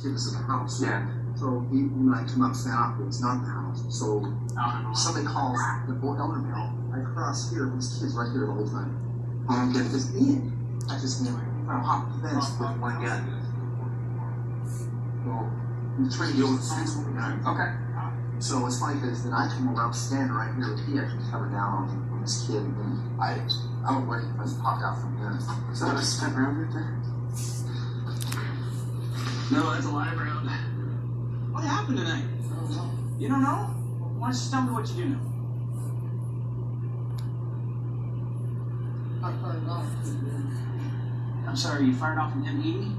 take us to the house. Yeah. So when I come up to that, it's not the house. So somebody calls the elder male. I cross here, this kid's right here the whole time. And then this Ian, I just came I hop the fence with one gun. Well, we try to deal with the fence with the gun. Okay. So it's funny because then I come over, I'm standing right here, and he actually covered down on this kid, and I don't know where he must have popped out from him. Is that a step around right there? No, that's a live round. What happened tonight? I don't know. You don't know? Why don't you tell me what you do know? I fired off. I'm sorry, you fired off an M80?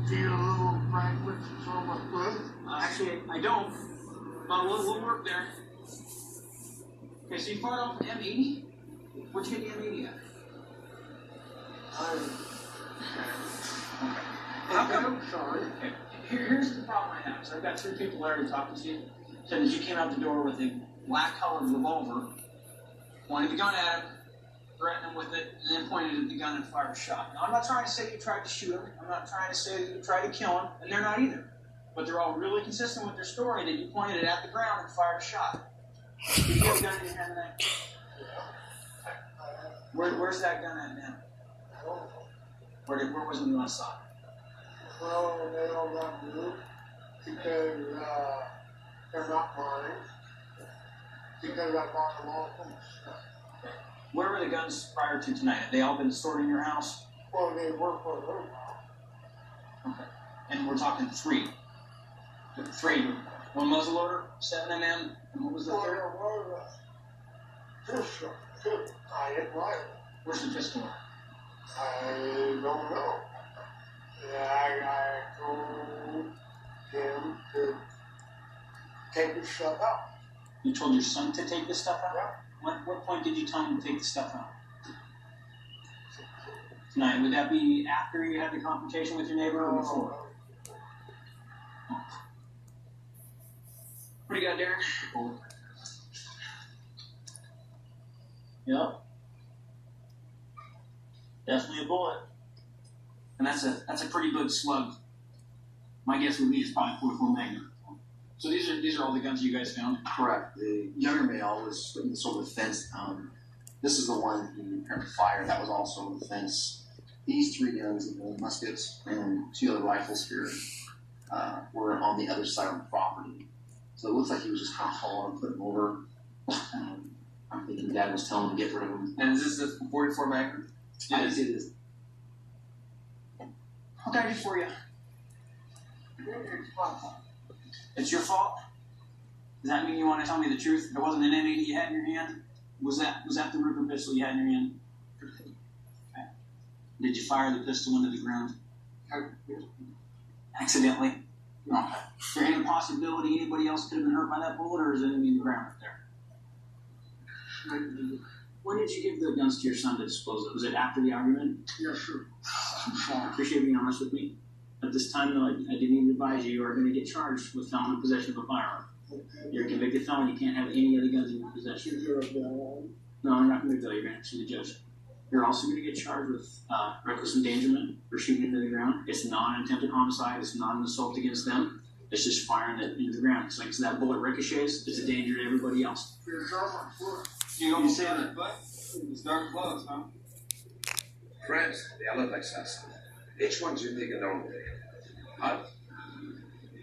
Feel a little Franklin from my foot. Actually, I don't. But we'll work there. Okay, so you fired off an M80? Where'd you get the M80 at? I'm sorry. Okay. Here's the problem I have. So I've got 3 people already talking to you. Said that you came out the door with a black-colored revolver, pointed the gun at him, threatened him with it, and then pointed at the gun and fired a shot. Now, I'm not trying to say you tried to shoot him. I'm not trying to say that you tried to kill him, and they're not either. But they're all really consistent with their story that you pointed it at the ground and fired a shot. Did you have a gun in your hand tonight? Where's that gun at now? Where was it when you last saw it? Well, they all got moved because they're not mine. Because I bought them all from Where were the guns prior to tonight? Have they all been stored in your house? Well, they work for them now. Okay. And we're talking 3. 3. One muzzleloader, 7mm, and what was the third? There was a pistol, too. I didn't like it. Where's the pistol? I don't know. I told him to take the stuff out. You told your son to take this stuff out? Yeah. What point did you tell him to take the stuff out? Tonight. Would that be after you had the confrontation with your neighbor or before? What do you got, Darren? Yep. Definitely a bullet. And that's a pretty good slug. My guess would be it's probably .44 Magnum. So these are all the guns you guys found? Correct. The younger male was sort of the fence. This is the one he apparently fired. That was also on the fence. These 3 guns, the muskets and 2 other rifles here, were on the other side of the property. So it looks like he was just kind of hauling, putting them over. I'm thinking Dad was telling him to get rid of them. And is this the 44 Magnum? Yes, it is. What can I do for you? It's your fault? Does that mean you want to tell me the truth? There wasn't an M80 you had in your hand? Was that the Ruger pistol you had in your hand? Okay. Did you fire the pistol into the ground? Accidentally? Okay. Is there any possibility anybody else could have been hurt by that bullet, or is it in the ground right there? When did you give the guns to your son to dispose of? Was it after the argument? Yes, sir. I appreciate you being honest with me. At this time, though, I didn't even advise you are going to get charged with felon in possession of a firearm. You're a convicted felon. You can't have any other guns in your possession. No, I'm not going to go. You're going to have to see the judge. You're also going to get charged with reckless endangerment for shooting into the ground. It's not an attempted homicide. It's not an assault against them. It's just firing it into the ground. It's like so that bullet ricochets. It's a danger to everybody else. You almost said it, but it's dark close, huh? Friends, the Alex house. Which ones you think are lonely? Huh?